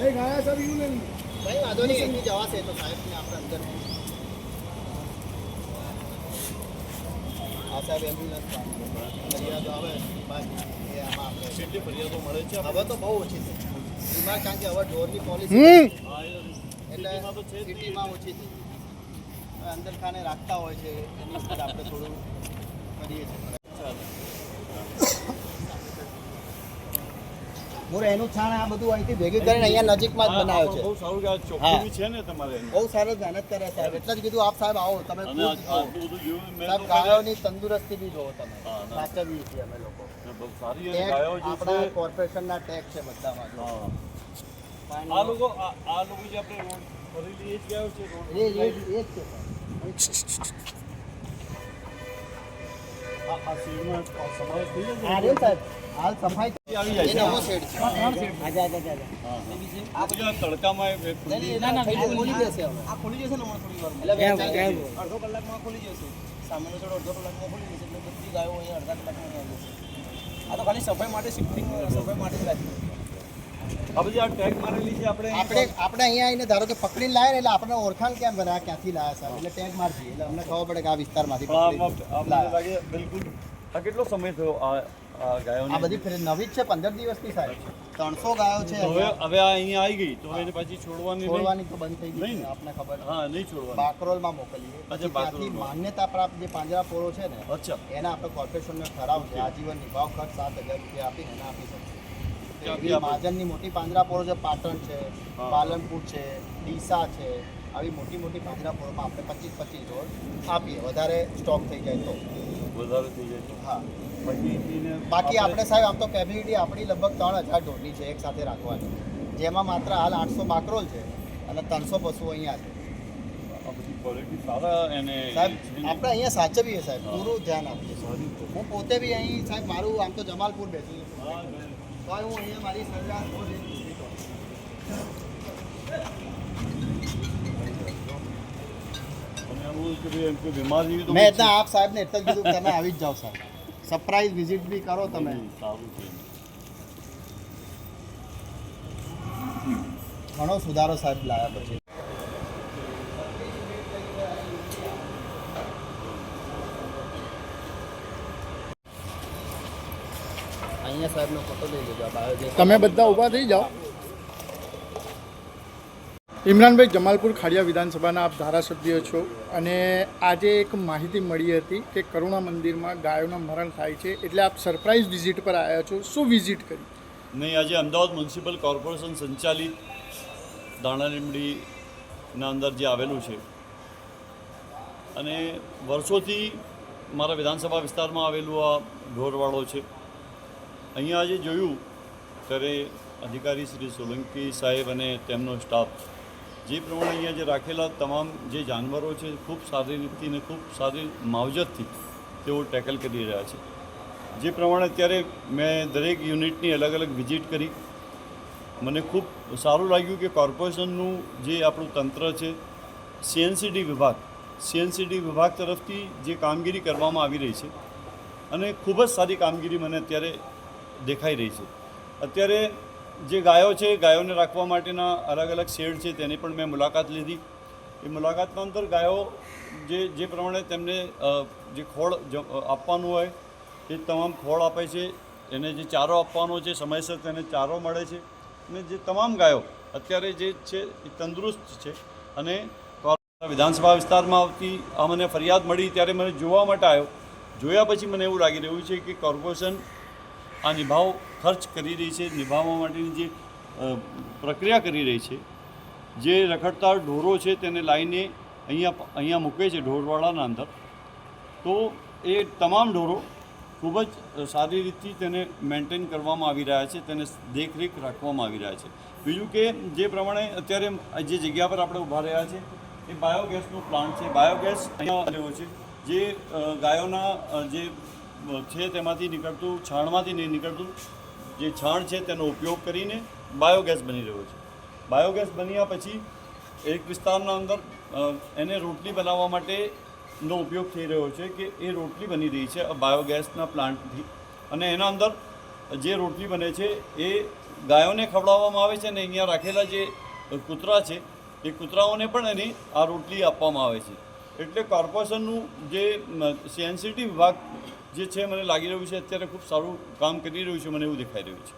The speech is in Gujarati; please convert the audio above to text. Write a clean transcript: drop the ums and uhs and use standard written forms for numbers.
नहीं गाया सब यूं नहीं भाई वादो नहीं एक ही जवा से तो साहब ने આપણે અંદર આ સાહેબ એમ્બ્યુલન્સ ફરિયાદો આવે બાકી એ આમાં આપણે કેટલી ફરિયાદો મળે છે હવે તો બહુ ઓછી છે બીમાર કારણ કે હવે ઢોરની પોલિસી એટલે સિટીમાં ઓછી છે અંદર ખાને રાખતા હોય છે એની ઉપર આપણે થોડું કરીએ છીએ મોર એનું છાણ આ બધું અહીંથી ભેગી કરીને અહીંયા નજીકમાં જ બનાવ્યો છે બહુ સારું કે ચોખ્ખું છે ને તમારે બહુ સારો મહેનત કરે સાહેબ એટલે જ કીધું આપ સાહેબ આવો તમે અને આટલું બધું જોયું મેં સાહેબ ગાયોની તંદુરસ્તી બી જોવો તમે સાચવીએ છીએ અમે લોકો બહુ સારી અને ગાયો જે આપણા છે કોર્પોરેશનના ટેક્સ છે બધામાં જો. આ લોકો જે આપણે રોડ ફરેલી એ જ ગાયો છે રોડ એ જ છે આ શેડમાં સમાવેશ થઈ જશે આ રહ્યો સાહેબ હાલ સફાઈ આવી જાય એ છે નવો શેડ છે આજા આ બધા તડકામાં ના ખોલી જશે હવે આ ખોલી જશે ને હમણાં થોડી વારમાં એટલે અડધો કલાકમાં ખોલી જશે સામાન્ય છોડ અડધો કલાકમાં ખોલી જશે એટલે બધી ગાયો અહીંયા અડધા કલાકમાં આવી જશે આ તો ખાલી સફાઈ માટે શિફ્ટિંગ સફાઈ માટે જ રાખી આ બધી આ ટેગ મારેલી છે આપણે આપણે અહીંયા આવીને ધારો કે પકડીને લાવે એટલે આપણને ઓળખાણ કેમ કરે આ ક્યાંથી લાયા સાહેબ એટલે ટેગ મારતી એટલે અમને ખબર પડે કે આ વિસ્તારમાંથી આપણને લાગે બિલકુલ આ કેટલો સમય થયો આ ગાયોને આ બધી નવી જ છે 15 દિવસની સાહેબ 300 ગાયો છે હવે આ અહીંયા આવી ગઈ તો એને પછી છોડવાની તો બંધ થઈ ગઈ નહીં. આપને ખબર હા નહીં છોડવાની બાકરોલમાં મોકલીએ પછી ત્યાંથી માન્યતા પ્રાપ્ત જે પાંજરાપોળો છે ને અચ્છા એના આપણે કોર્પોરેશનનો ઠરાવ છે આજીવન નિભાવ ખર્ચ 7,000 રૂપિયા આપીને એને આપી શકીએ ક્યાંથી આપો? મહાજનની મોટી પાંજરાપોળો છે પાટણ છે પાલનપુર છે ડીસા છે આવી મોટી પાંજરાપોળોમાં આપણે 25 ઢોર આપીએ વધારે સ્ટોક થઈ જાય તો વધારે થઈ જાય તો હા પછી બાકી આપણે સાહેબ આમ તો કેપેસિટી આપણી લગભગ 3,000 ઢોરની છે એક સાથે રાખવાની જેમાં માત્ર હાલ 800 બાકરોલ છે અને 300 પશુઓ અહીંયા છે આ બધી ક્વોલિટી સારા એને સાહેબ આપણે અહીંયા સાચવીએ સાહેબ પૂરું ધ્યાન આપીએ હું પોતે બી અહીં સાહેબ મારું આમ તો જમાલપુર બેઠું છું તો હું અહીંયા મારી સજા અને એવું કે ભાઈ એમ કે બીમારી તો મેં એટલા આપ સાહેબને એટલે જ કીધું કે તમે આવી જ જાઓ સાહેબ સરપ્રાઈઝ વિઝિટ બી કરો તમે સારું છે ઘણો સુધારો સાહેબ લાયા પછી અહીંયા સાહેબનો ફોટો લઈ લેજો આ બાયોગેસ તમે બધા ઊભા થઈ જાઓ ઇમરાનભાઈ જમાલપુર ખાડિયા વિધાનસભાના આપ ધારાસભ્ય છો અને આજે એક માહિતી મળી હતી કે કરુણા મંદિરમાં ગાયોના મરણ થાય છે એટલે આપ સરપ્રાઇઝ વિઝિટ પર આવ્યા છો શું વિઝિટ કરી નહીં આજે અમદાવાદ મ્યુનિસિપલ કોર્પોરેશન સંચાલિત દાણા લીમડીના અંદર જે આવેલું છે અને વર્ષોથી મારા વિધાનસભા વિસ્તારમાં આવેલું આ ઢોરવાડો છે અહીંયા આજે જોયું ત્યારે અધિકારી શ્રી સોલંકી સાહેબ અને તેમનો સ્ટાફ જે પ્રમાણે અહીંયા જે રાખેલા તમામ જે જાનવરો છે ખૂબ સારી રીતથી અને ખૂબ સારી માવજતથી તેઓ ટેકલ કરી રહ્યા છે જે પ્રમાણે અત્યારે મેં દરેક યુનિટની અલગ અલગ વિઝિટ કરી મને ખૂબ સારું લાગ્યું કે કોર્પોરેશનનું જે આપણું તંત્ર છે સીએનસીડી વિભાગ તરફથી જે કામગીરી કરવામાં આવી રહી છે અને ખૂબ જ સારી કામગીરી મને અત્યારે દેખાઈ રહી છે અત્યારે જે ગાયો છે ગાયોને રાખવા માટેના અલગ અલગ શેડ છે તેની પણ મેં મુલાકાત લીધી એ મુલાકાતના અંદર ગાયો જે પ્રમાણે તેમને જે ખોળ આપવાનું હોય એ તમામ ખોળ આપે છે એને જે ચારો આપવાનો છે સમયસર તેને ચારો મળે છે અને જે તમામ ગાયો અત્યારે જે છે એ તંદુરસ્ત છે અને વિધાનસભા વિસ્તારમાં આવતી આ મને ફરિયાદ મળી ત્યારે મને જોવા માટે આવ્યો જોયા પછી મને એવું લાગી રહ્યું છે કે કોર્પોરેશન આ નિભાવ ખર્ચ કરી રહી છે નિભાવવા માટેની જે પ્રક્રિયા કરી રહી છે જે રખડતા ઢોરો છે તેને લાવીને અહીંયા મૂકે છે ઢોરવાડાના અંદર તો એ તમામ ઢોરો ખૂબ જ સારી રીતથી તેને મેન્ટેન કરવામાં આવી રહ્યા છે તેને દેખરેખ રાખવામાં આવી રહ્યા છે બીજું કે જે પ્રમાણે અત્યારે જે જગ્યા પર આપણે ઊભા રહ્યા છે એ બાયોગેસનો પ્લાન્ટ છે બાયોગેસ અહીંયા આવ્યો છે જે ગાયોના જે છે તેમાંથી નીકળતું છાણમાંથી નહીં નીકળતું જે છાણ છે તેનો ઉપયોગ કરીને બાયોગેસ બની રહ્યો છે બાયોગેસ બન્યા પછી એક વિસ્તારના અંદર એને રોટલી બનાવવા માટેનો ઉપયોગ થઈ રહ્યો છે કે એ રોટલી બની રહી છે બાયોગેસના પ્લાન્ટથી અને એના અંદર જે રોટલી બને છે એ ગાયોને ખવડાવવામાં આવે છે અને અહીંયા રાખેલા જે કૂતરા છે એ કૂતરાઓને પણ એની આ રોટલી આપવામાં આવે છે. એટલે કોર્પોરેશનનું જે સીએનસીટી વિભાગ જે છે મને લાગી રહ્યું છે અત્યારે ખૂબ સારું કામ કરી રહ્યું છે, મને એવું દેખાઈ રહ્યું છે.